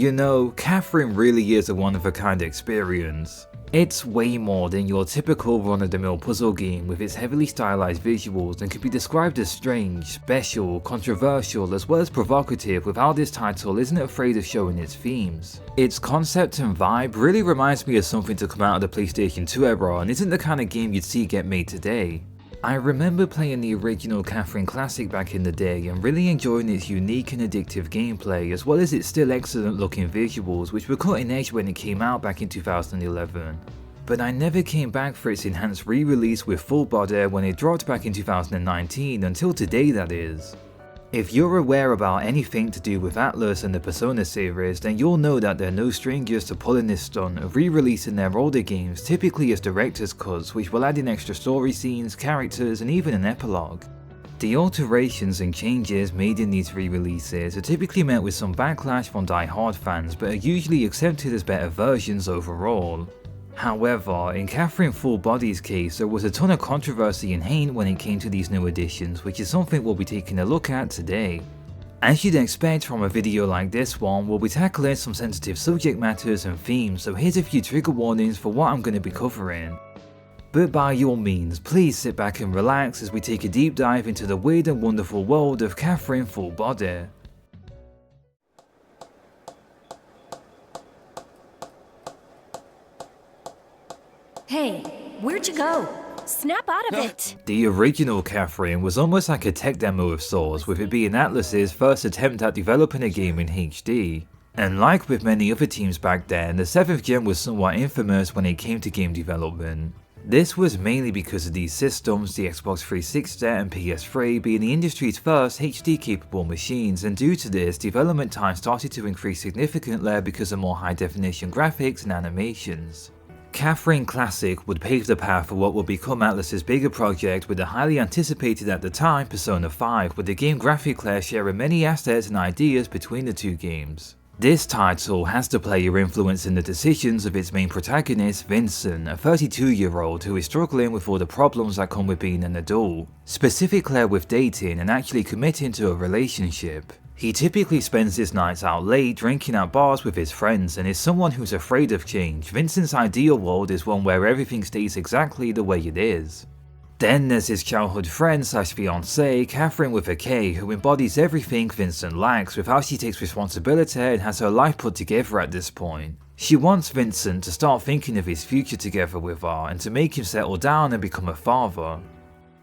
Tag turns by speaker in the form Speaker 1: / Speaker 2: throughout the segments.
Speaker 1: You know, Catherine really is a one-of-a-kind experience. It's way more than your typical run-of-the-mill puzzle game with its heavily stylized visuals and can be described as strange, special, controversial as well as provocative with how this title isn't afraid of showing its themes. Its concept and vibe really reminds me of something to come out of the PlayStation 2 era and isn't the kind of game you'd see get made today. I remember playing the original Catherine Classic back in the day and really enjoying its unique and addictive gameplay as well as its still excellent looking visuals which were cutting edge when it came out back in 2011. But I never came back for its enhanced re-release with full body when it dropped back in 2019 until today that is. If you're aware about anything to do with Atlus and the Persona series, then you'll know that they're no strangers to pulling this stunt of re-releasing their older games typically as director's cuts which will add in extra story scenes, characters and even an epilogue. The alterations and changes made in these re-releases are typically met with some backlash from die-hard fans but are usually accepted as better versions overall. However, in Catherine Full Body's case there was a ton of controversy and hate when it came to these new additions, which is something we'll be taking a look at today. As you'd expect from a video like this one, we'll be tackling some sensitive subject matters and themes, so here's a few trigger warnings for what I'm going to be covering. But by all means, please sit back and relax as we take a deep dive into the weird and wonderful world of Catherine Full Body.
Speaker 2: Hey, where'd you go? Snap out of it!
Speaker 1: The original Catherine was almost like a tech demo of sorts, with it being Atlus's first attempt at developing a game in HD. And like with many other teams back then, the 7th gen was somewhat infamous when it came to game development. This was mainly because of these systems, the Xbox 360 and PS3 being the industry's first HD capable machines, and due to this, development time started to increase significantly because of more high definition graphics and animations. Catherine Classic would pave the path for what would become Atlus's bigger project with the highly anticipated at the time Persona 5, with the game graphically sharing many assets and ideas between the two games. This title has the player influencing the decisions of its main protagonist, Vincent, a 32-year-old who is struggling with all the problems that come with being an adult, specifically with dating and actually committing to a relationship. He typically spends his nights out late drinking at bars with his friends and is someone who's afraid of change. Vincent's ideal world is one where everything stays exactly the way it is. Then there's his childhood friend slash fiancée, Catherine with a K, who embodies everything Vincent lacks with how she takes responsibility and has her life put together at this point. She wants Vincent to start thinking of his future together with her and to make him settle down and become a father.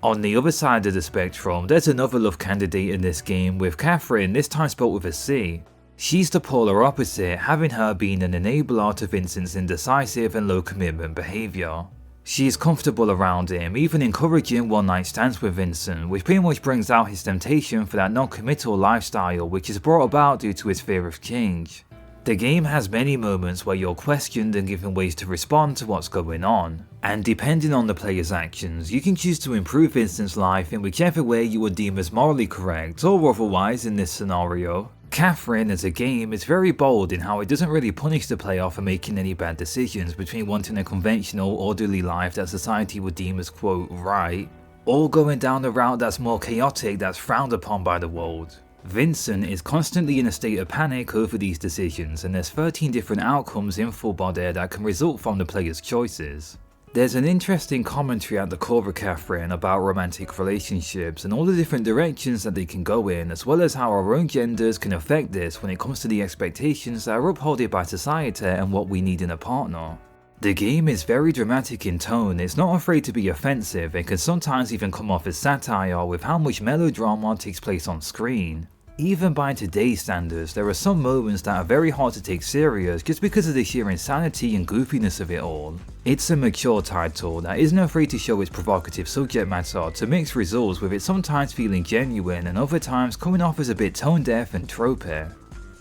Speaker 1: On the other side of the spectrum, there's another love candidate in this game with Catherine, this time spelled with a C. She's the polar opposite, having her being an enabler to Vincent's indecisive and low commitment behaviour. She's comfortable around him, even encouraging one-night stands with Vincent, which pretty much brings out his temptation for that non-committal lifestyle which is brought about due to his fear of change. The game has many moments where you're questioned and given ways to respond to what's going on, and depending on the player's actions, you can choose to improve Vincent's life in whichever way you would deem as morally correct or otherwise in this scenario. Catherine as a game is very bold in how it doesn't really punish the player for making any bad decisions between wanting a conventional, orderly life that society would deem as quote right, or going down a route that's more chaotic that's frowned upon by the world. Vincent is constantly in a state of panic over these decisions, and there's 13 different outcomes in Full Body that can result from the player's choices. There's an interesting commentary at the core of Catherine about romantic relationships and all the different directions that they can go in, as well as how our own genders can affect this when it comes to the expectations that are upheld by society and what we need in a partner. The game is very dramatic in tone, it's not afraid to be offensive and can sometimes even come off as satire with how much melodrama takes place on screen. Even by today's standards, there are some moments that are very hard to take serious just because of the sheer insanity and goofiness of it all. It's a mature title that isn't afraid to show its provocative subject matter to mixed results, with it sometimes feeling genuine and other times coming off as a bit tone deaf and tropey.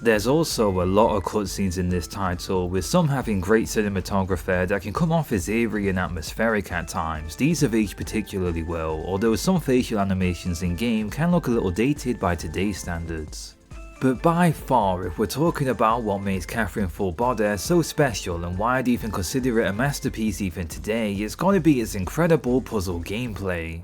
Speaker 1: There's also a lot of cutscenes in this title, with some having great cinematography that can come off as eerie and atmospheric at times. These have aged particularly well, although some facial animations in game can look a little dated by today's standards. But by far, if we're talking about what makes Catherine Full Body so special and why I'd even consider it a masterpiece even today, it's gotta be its incredible puzzle gameplay.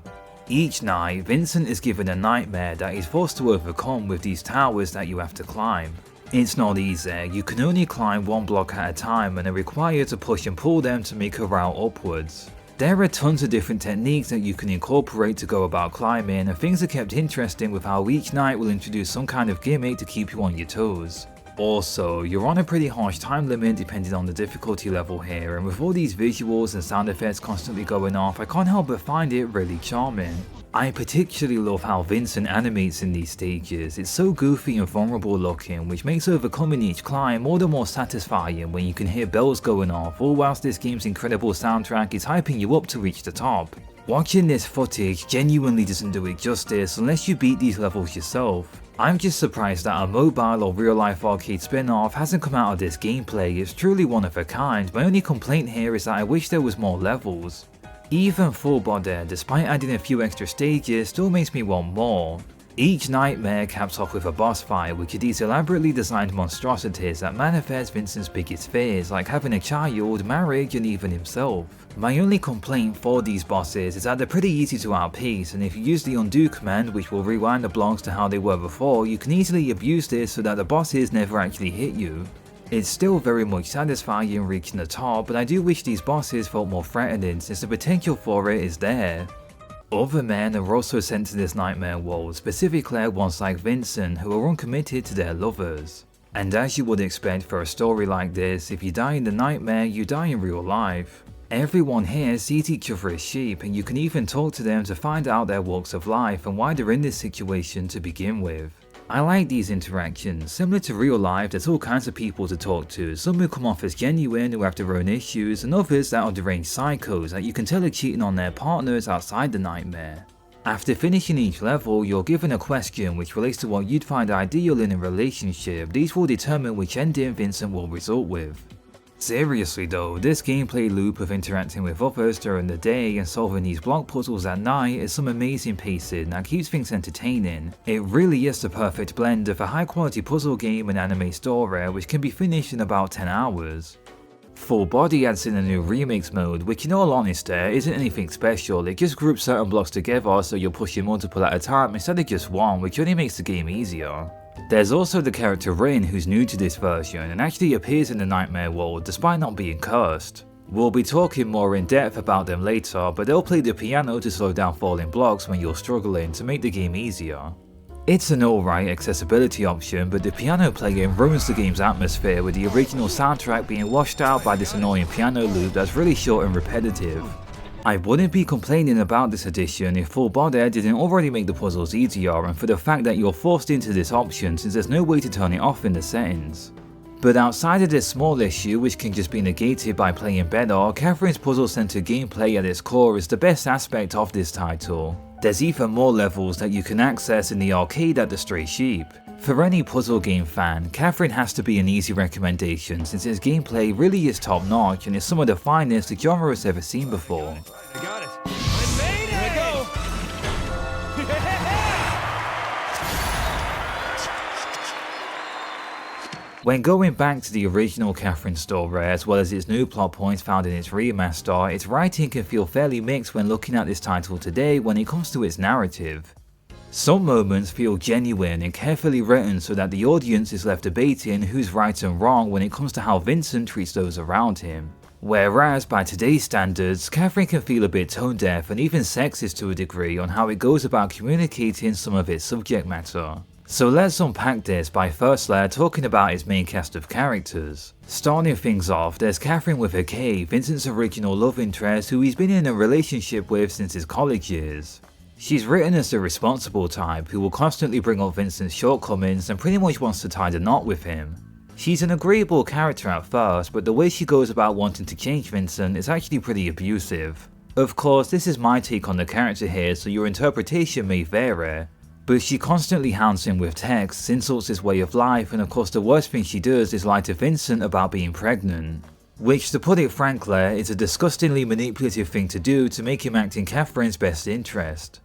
Speaker 1: Each night, Vincent is given a nightmare that he's forced to overcome with these towers that you have to climb. It's not easy, you can only climb one block at a time and are required to push and pull them to make a route upwards. There are tons of different techniques that you can incorporate to go about climbing, and things are kept interesting with how each night will introduce some kind of gimmick to keep you on your toes. Also, you're on a pretty harsh time limit depending on the difficulty level here, and with all these visuals and sound effects constantly going off, I can't help but find it really charming. I particularly love how Vincent animates in these stages. It's so goofy and vulnerable looking, which makes overcoming each climb all the more satisfying when you can hear bells going off, all whilst this game's incredible soundtrack is hyping you up to reach the top. Watching this footage genuinely doesn't do it justice unless you beat these levels yourself. I'm just surprised that a mobile or real life arcade spin-off hasn't come out of this gameplay. It's truly one of a kind. My only complaint here is that I wish there was more levels. Even Full Body, despite adding a few extra stages, still makes me want more. Each nightmare caps off with a boss fight, which are these elaborately designed monstrosities that manifest Vincent's biggest fears, like having a child, marriage, and even himself. My only complaint for these bosses is that they're pretty easy to outpiece, and if you use the undo command, which will rewind the blocks to how they were before, you can easily abuse this so that the bosses never actually hit you. It's still very much satisfying reaching the top, but I do wish these bosses felt more threatening since the potential for it is there. Other men are also sent to this nightmare world, specifically ones like Vincent who are uncommitted to their lovers. And as you would expect for a story like this, if you die in the nightmare, you die in real life. Everyone here sees each other as sheep, and you can even talk to them to find out their walks of life and why they're in this situation to begin with. I like these interactions. Similar to real life, there's all kinds of people to talk to, some who come off as genuine who have their own issues, and others that are deranged psychos that you can tell are cheating on their partners outside the nightmare. After finishing each level, you're given a question which relates to what you'd find ideal in a relationship. These will determine which ending Vincent will result with. Seriously though, this gameplay loop of interacting with others during the day and solving these block puzzles at night is some amazing pacing that keeps things entertaining. It really is the perfect blend of a high quality puzzle game and anime story which can be finished in about 10 hours. Full Body adds in a new remix mode, which in all honesty isn't anything special. It just groups certain blocks together so you're pushing multiple at a time instead of just one, which only makes the game easier. There's also the character Rin, who's new to this version and actually appears in the nightmare world despite not being cursed. We'll be talking more in depth about them later, but they'll play the piano to slow down falling blocks when you're struggling to make the game easier. It's an alright accessibility option, but the piano playing ruins the game's atmosphere, with the original soundtrack being washed out by this annoying piano loop that's really short and repetitive. I wouldn't be complaining about this addition if Full Body didn't already make the puzzles easier, and for the fact that you're forced into this option since there's no way to turn it off in the settings. But outside of this small issue, which can just be negated by playing better, Catherine's puzzle-centered gameplay at its core is the best aspect of this title. There's even more levels that you can access in the arcade at the Stray Sheep. For any puzzle game fan, Catherine has to be an easy recommendation since its gameplay really is top notch and is some of the finest the genre has ever seen before.
Speaker 3: I got it. I made it! Here we go!
Speaker 1: When going back to the original Catherine story, as well as its new plot points found in its remaster, its writing can feel fairly mixed when looking at this title today when it comes to its narrative. Some moments feel genuine and carefully written so that the audience is left debating who's right and wrong when it comes to how Vincent treats those around him. Whereas by today's standards, Catherine can feel a bit tone deaf and even sexist to a degree on how it goes about communicating some of its subject matter. So let's unpack this by firstly talking about its main cast of characters. Starting things off, there's Catherine with a K, Vincent's original love interest who he's been in a relationship with since his college years. She's written as the responsible type who will constantly bring up Vincent's shortcomings and pretty much wants to tie the knot with him. She's an agreeable character at first, but the way she goes about wanting to change Vincent is actually pretty abusive. Of course, this is my take on the character here, so your interpretation may vary. But she constantly hounds him with texts, insults his way of life, and of course the worst thing she does is lie to Vincent about being pregnant. Which, to put it frankly, is a disgustingly manipulative thing to do to make him act in Catherine's best interest.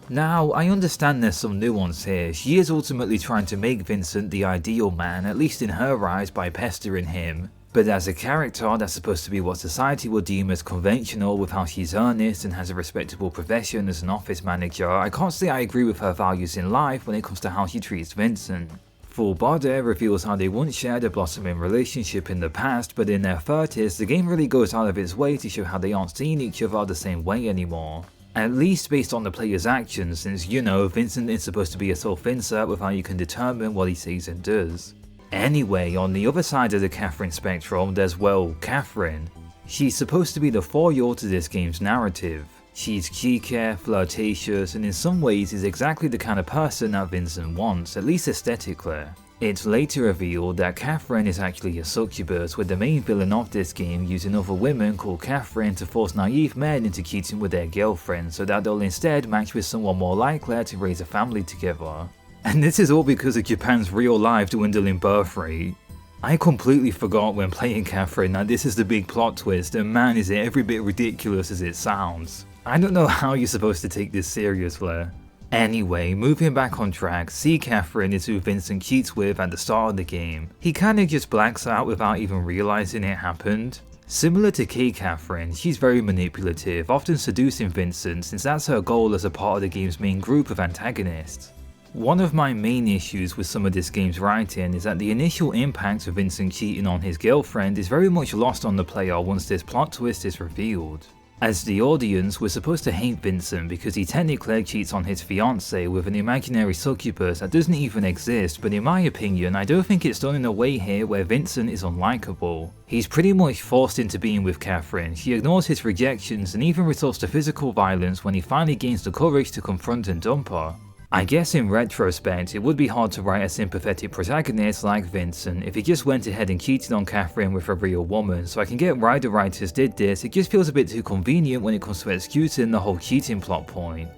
Speaker 1: Now, I understand there's some nuance here. She is ultimately trying to make Vincent the ideal man, at least in her eyes, by pestering him. But as a character that's supposed to be what society would deem as conventional with how she's earnest and has a respectable profession as an office manager, I can't say I agree with her values in life when it comes to how she treats Vincent. Full Body reveals how they once shared a blossoming relationship in the past, but in their 30s, the game really goes out of its way to show how they aren't seeing each other the same way anymore. At least based on the player's actions, since you know, Vincent is supposed to be a self-insert with how you can determine what he says and does. Anyway, on the other side of the Catherine spectrum, there's, well, Catherine. She's supposed to be the foil to this game's narrative. She's cheeky, flirtatious, and in some ways is exactly the kind of person that Vincent wants, at least aesthetically. It's later revealed that Catherine is actually a succubus, with the main villain of this game using other women called Catherine to force naive men into cheating with their girlfriends so that they'll instead match with someone more likely to raise a family together. And this is all because of Japan's real life dwindling birth rate. I completely forgot when playing Catherine that this is the big plot twist, and man is it every bit ridiculous as it sounds. I don't know how you're supposed to take this seriously. Anyway, moving back on track, C. Catherine is who Vincent cheats with at the start of the game. He kinda just blacks out without even realizing it happened. Similar to K. Catherine, she's very manipulative, often seducing Vincent since that's her goal as a part of the game's main group of antagonists. One of my main issues with some of this game's writing is that the initial impact of Vincent cheating on his girlfriend is very much lost on the player once this plot twist is revealed. As the audience, we're supposed to hate Vincent because he technically cheats on his fiancée with an imaginary succubus that doesn't even exist, but in my opinion, I don't think it's done in a way here where Vincent is unlikable. He's pretty much forced into being with Catherine, she ignores his rejections and even resorts to physical violence when he finally gains the courage to confront and dump her. I guess in retrospect, it would be hard to write a sympathetic protagonist like Vincent if he just went ahead and cheated on Catherine with a real woman, so I can get why the writers did this, it just feels a bit too convenient when it comes to excusing the whole cheating plot point.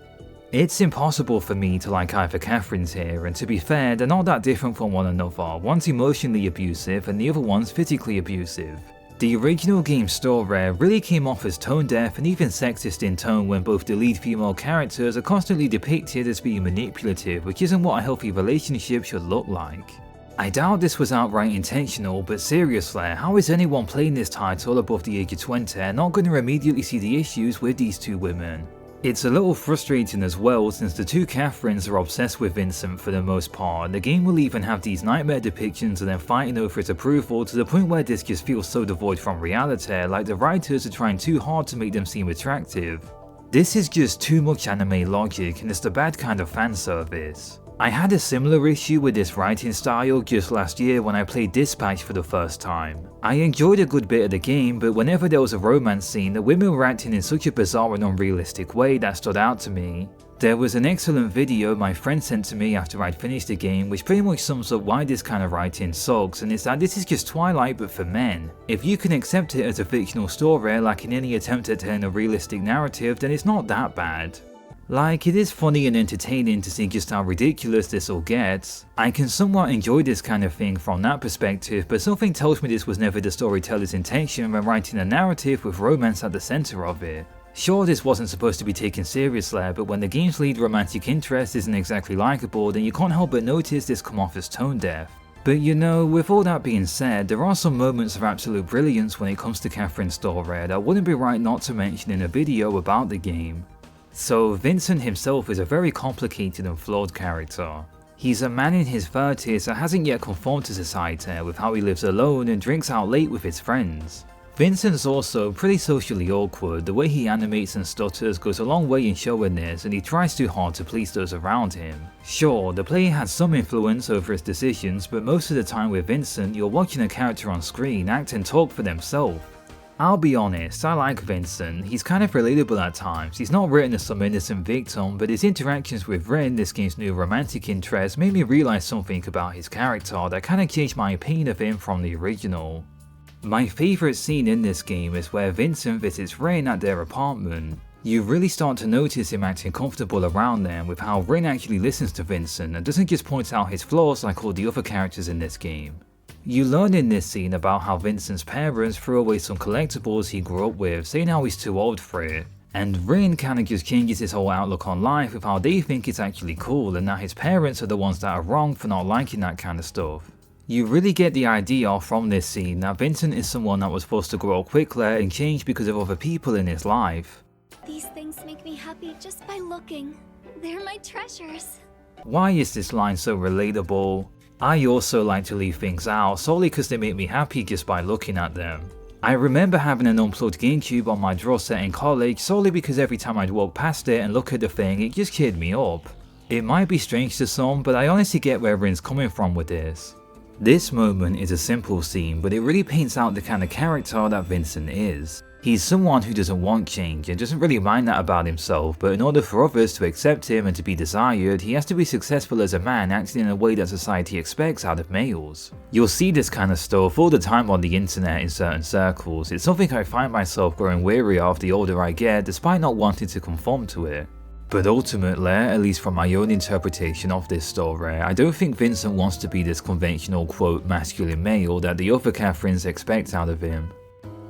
Speaker 1: It's impossible for me to like either Catherines here, and to be fair, they're not that different from one another, one's emotionally abusive and the other one's physically abusive. The original game's story really came off as tone deaf and even sexist in tone when both the lead female characters are constantly depicted as being manipulative, which isn't what a healthy relationship should look like. I doubt this was outright intentional, but seriously, how is anyone playing this title above the age of 20 not going to immediately see the issues with these two women? It's a little frustrating as well since the two Catherines are obsessed with Vincent for the most part, and the game will even have these nightmare depictions of them fighting over his approval to the point where this just feels so devoid from reality, like the writers are trying too hard to make them seem attractive. This is just too much anime logic and it's the bad kind of fan service. I had a similar issue with this writing style just last year when I played Dispatch for the first time. I enjoyed a good bit of the game, but whenever there was a romance scene, the women were acting in such a bizarre and unrealistic way that stood out to me. There was an excellent video my friend sent to me after I'd finished the game which pretty much sums up why this kind of writing sucks, and it's that this is just Twilight but for men. If you can accept it as a fictional story lacking any attempt at telling a realistic narrative, then it's not that bad. Like, it is funny and entertaining to see just how ridiculous this all gets. I can somewhat enjoy this kind of thing from that perspective, but something tells me this was never the storyteller's intention when writing a narrative with romance at the center of it. Sure, this wasn't supposed to be taken seriously, but when the game's lead romantic interest isn't exactly likable, then you can't help but notice this come off as tone deaf. But you know, with all that being said, there are some moments of absolute brilliance when it comes to Catherine's story that wouldn't be right not to mention in a video about the game. So Vincent himself is a very complicated and flawed character. He's a man in his 30s that hasn't yet conformed to society with how he lives alone and drinks out late with his friends. Vincent's also pretty socially awkward, the way he animates and stutters goes a long way in showing this, and he tries too hard to please those around him. Sure, the player has some influence over his decisions, but most of the time with Vincent you're watching a character on screen act and talk for themselves. I'll be honest, I like Vincent. He's kind of relatable at times. He's not written as some innocent victim, but his interactions with Rin, this game's new romantic interest, made me realize something about his character that kind of changed my opinion of him from the original. My favourite scene in this game is where Vincent visits Rin at their apartment. You really start to notice him acting comfortable around them with how Rin actually listens to Vincent and doesn't just point out his flaws like all the other characters in this game. You learn in this scene about how Vincent's parents threw away some collectibles he grew up with, saying how he's too old for it. And Rin kinda just changes his whole outlook on life with how they think it's actually cool and that his parents are the ones that are wrong for not liking that kind of stuff. You really get the idea from this scene that Vincent is someone that was forced to grow up quickly and change because of other people in his life.
Speaker 4: These things make me happy just by looking. They're my treasures.
Speaker 1: Why is this line so relatable? I also like to leave things out solely because they make me happy just by looking at them. I remember having an unplugged GameCube on my drawer set in college solely because every time I'd walk past it and look at the thing, it just cheered me up. It might be strange to some, but I honestly get where Rin's coming from with this. This moment is a simple scene, but it really paints out the kind of character that Vincent is. He's someone who doesn't want change and doesn't really mind that about himself, but in order for others to accept him and to be desired, he has to be successful as a man acting in a way that society expects out of males. You'll see this kind of stuff all the time on the internet in certain circles. It's something I find myself growing weary of the older I get, despite not wanting to conform to it. But ultimately, at least from my own interpretation of this story, I don't think Vincent wants to be this conventional quote masculine male that the other Catherines expect out of him.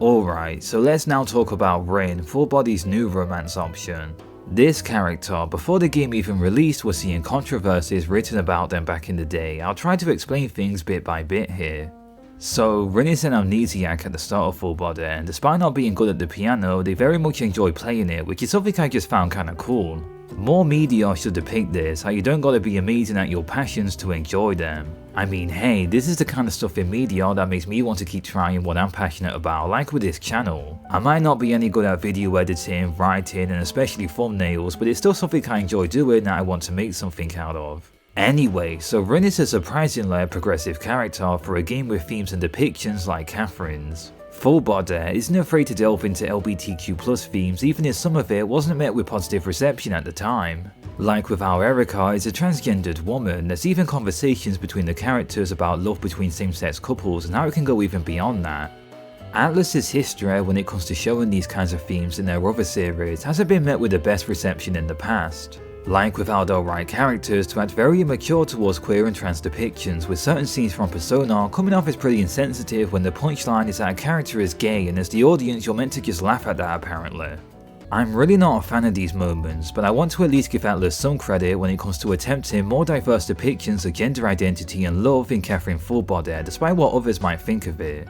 Speaker 1: Alright, so let's now talk about Rin, Full Body's new romance option. This character, before the game even released, was seeing controversies written about them back in the day. I'll try to explain things bit by bit here. So, Rin is an amnesiac at the start of Full Body, and despite not being good at the piano, they very much enjoy playing it, which is something I just found kinda cool. More media should depict this, how you don't gotta be amazing at your passions to enjoy them. I mean, hey, this is the kind of stuff in media that makes me want to keep trying what I'm passionate about, like with this channel. I might not be any good at video editing, writing, and especially thumbnails, but it's still something I enjoy doing that I want to make something out of. Anyway, so Rin is a surprisingly progressive character for a game with themes and depictions like Catherine's. Full Body isn't afraid to delve into LGBTQ+ themes, even if some of it wasn't met with positive reception at the time. Like with how Erica is a transgendered woman, there's even conversations between the characters about love between same-sex couples and how it can go even beyond that. Atlus's history when it comes to showing these kinds of themes in their other series hasn't been met with the best reception in the past. Like with how they'll write characters to act very immature towards queer and trans depictions, with certain scenes from Persona coming off as pretty insensitive when the punchline is that a character is gay, and as the audience you're meant to just laugh at that apparently. I'm really not a fan of these moments, but I want to at least give Atlus some credit when it comes to attempting more diverse depictions of gender identity and love in Catherine Full Body, despite what others might think of it.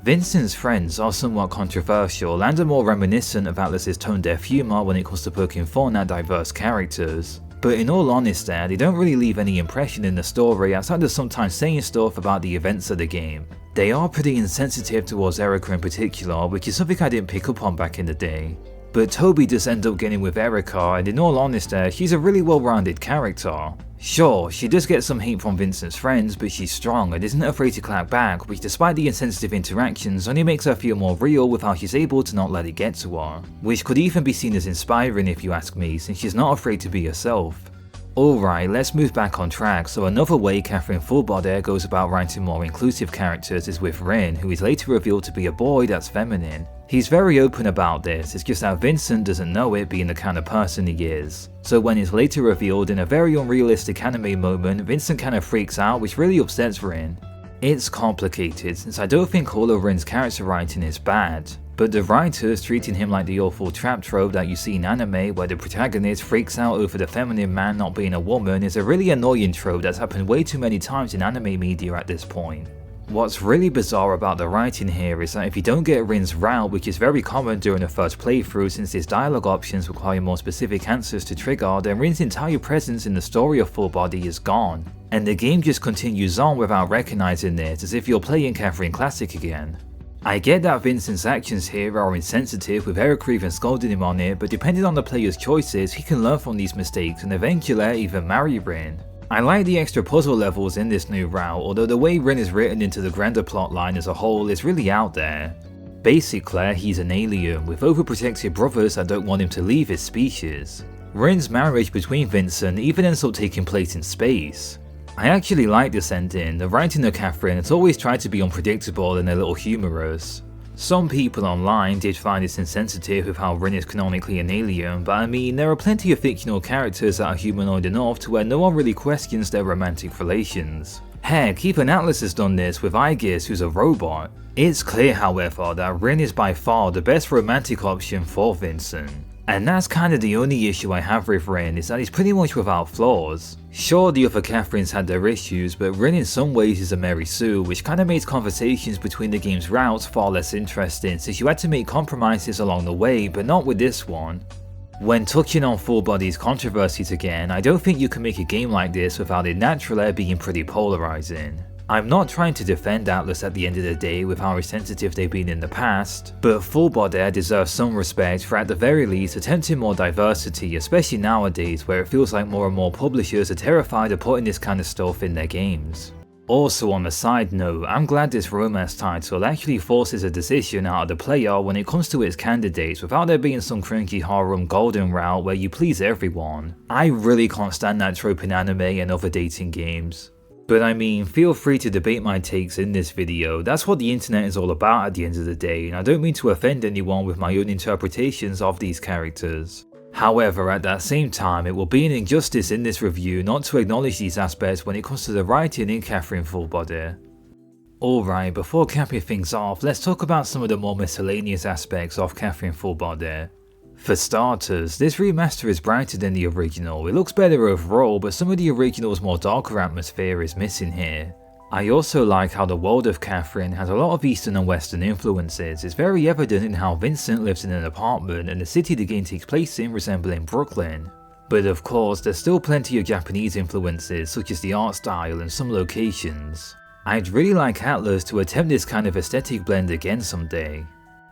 Speaker 1: Vincent's friends are somewhat controversial and are more reminiscent of Atlus's tone-deaf humour when it comes to poking fun at diverse characters. But in all honesty, they don't really leave any impression in the story outside of sometimes saying stuff about the events of the game. They are pretty insensitive towards Erica in particular, which is something I didn't pick up on back in the day. But Toby does end up getting with Erica, and in all honesty, she's a really well-rounded character. Sure, she does get some hate from Vincent's friends, but she's strong and isn't afraid to clap back, which despite the insensitive interactions only makes her feel more real with how she's able to not let it get to her. Which could even be seen as inspiring if you ask me, since she's not afraid to be herself. Alright, let's move back on track. So another way Catherine Full Body goes about writing more inclusive characters is with Rin, who is later revealed to be a boy that's feminine. He's very open about this, it's just that Vincent doesn't know it being the kind of person he is. So when it's later revealed in a very unrealistic anime moment, Vincent kinda freaks out, which really upsets Rin. It's complicated, since I don't think all of Rin's character writing is bad, but the writers treating him like the awful trap trope that you see in anime where the protagonist freaks out over the feminine man not being a woman is a really annoying trope that's happened way too many times in anime media at this point. What's really bizarre about the writing here is that if you don't get Rin's route, which is very common during the first playthrough since his dialogue options require more specific answers to trigger, then Rin's entire presence in the story of Full Body is gone, and the game just continues on without recognizing this, as if you're playing Catherine Classic again. I get that Vincent's actions here are insensitive with Erica even scolding him on it, but depending on the player's choices, he can learn from these mistakes and eventually even marry Rin. I like the extra puzzle levels in this new route, although the way Rin is written into the grander plotline as a whole is really out there. Basically, he's an alien with overprotective brothers that don't want him to leave his species. Rin's marriage between Vincent even ends up taking place in space. I actually like this ending. The writing of Catherine has always tried to be unpredictable and a little humorous. Some people online did find this insensitive with how Rin is canonically an alien, but I mean, there are plenty of fictional characters that are humanoid enough to where no one really questions their romantic relations. Heck, even Atlus has done this with Aegis, who's a robot. It's clear, however, that Rin is by far the best romantic option for Vincent. And that's kinda the only issue I have with Rin, is that he's pretty much without flaws. Sure, the other Catherines had their issues, but Rin in some ways is a Mary Sue, which kinda makes conversations between the game's routes far less interesting since you had to make compromises along the way, but not with this one. When touching on Full Body's controversies again, I don't think you can make a game like this without it naturally being pretty polarizing. I'm not trying to defend Atlus at the end of the day with how sensitive they've been in the past, but Full Body deserves some respect for at the very least attempting more diversity, especially nowadays where it feels like more and more publishers are terrified of putting this kind of stuff in their games. Also on a side note, I'm glad this romance title actually forces a decision out of the player when it comes to its candidates without there being some cringy harem golden route where you please everyone. I really can't stand that trope in anime and other dating games. But I mean, feel free to debate my takes in this video, that's what the internet is all about at the end of the day, and I don't mean to offend anyone with my own interpretations of these characters. However, at that same time, it will be an injustice in this review not to acknowledge these aspects when it comes to the writing in Catherine Full Body. Alright, before capping things off, let's talk about some of the more miscellaneous aspects of Catherine Full Body. For starters, this remaster is brighter than the original, it looks better overall, but some of the original's more darker atmosphere is missing here. I also like how the world of Catherine has a lot of Eastern and Western influences. It's very evident in how Vincent lives in an apartment and the city the game takes place in resembling Brooklyn. But of course, there's still plenty of Japanese influences such as the art style and some locations. I'd really like Atlus to attempt this kind of aesthetic blend again someday.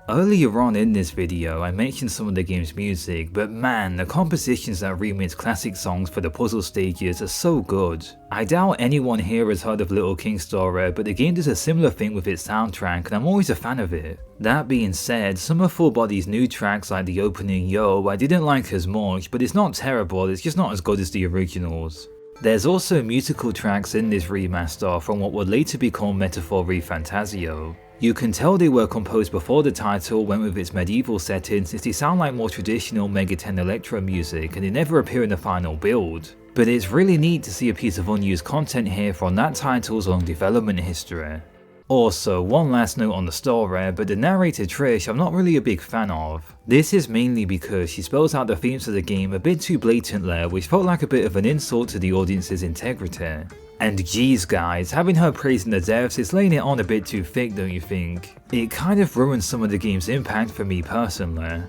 Speaker 1: Earlier on in this video, I mentioned some of the game's music, but man, the compositions that remix classic songs for the puzzle stages are so good. I doubt anyone here has heard of Little King Story, but the game does a similar thing with its soundtrack and I'm always a fan of it. That being said, some of Full Body's new tracks like the opening Yo I didn't like as much, but it's not terrible, it's just not as good as the originals. There's also musical tracks in this remaster from what would later become Metaphor Fantasio. You can tell they were composed before the title went with its medieval setting since they sound like more traditional Mega 10 electro music and they never appear in the final build. But it's really neat to see a piece of unused content here from that title's long development history. Also, one last note on the story, but the narrator Trish I'm not really a big fan of. This is mainly because she spells out the themes of the game a bit too blatantly, which felt like a bit of an insult to the audience's integrity. And geez guys, having her praising the devs is laying it on a bit too thick, don't you think? It kind of ruins some of the game's impact for me personally.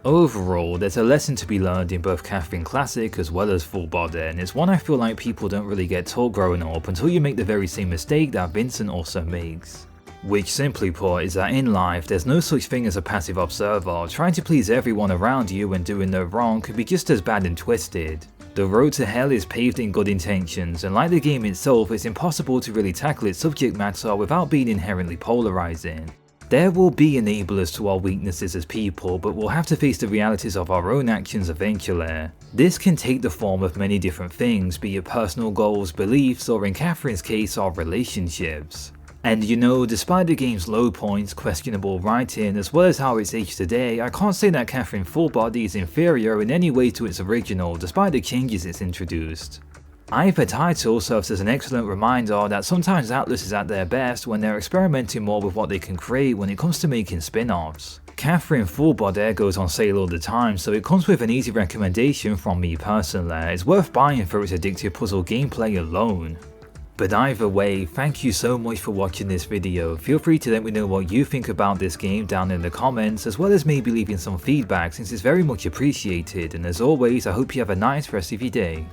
Speaker 1: Overall, there's a lesson to be learned in both Catherine Classic as well as Full Body, and it's one I feel like people don't really get taught growing up until you make the very same mistake that Vincent also makes. Which simply put is that in life there's no such thing as a passive observer. Trying to please everyone around you and doing no wrong can be just as bad and twisted. The road to hell is paved in good intentions, and like the game itself, it's impossible to really tackle its subject matter without being inherently polarizing. There will be enablers to our weaknesses as people, but we'll have to face the realities of our own actions eventually. This can take the form of many different things, be it personal goals, beliefs, or in Catherine's case, our relationships. And you know, despite the game's low points, questionable writing, as well as how it's aged today, I can't say that Catherine Full Body is inferior in any way to its original despite the changes it's introduced. Either title serves as an excellent reminder that sometimes Atlus is at their best when they're experimenting more with what they can create when it comes to making spin-offs. Catherine Full Body goes on sale all the time, so it comes with an easy recommendation from me personally. It's worth buying for its addictive puzzle gameplay alone. But either way, thank you so much for watching this video. Feel free to let me know what you think about this game down in the comments, as well as maybe leaving some feedback since it's very much appreciated, and as always I hope you have a nice rest of your day.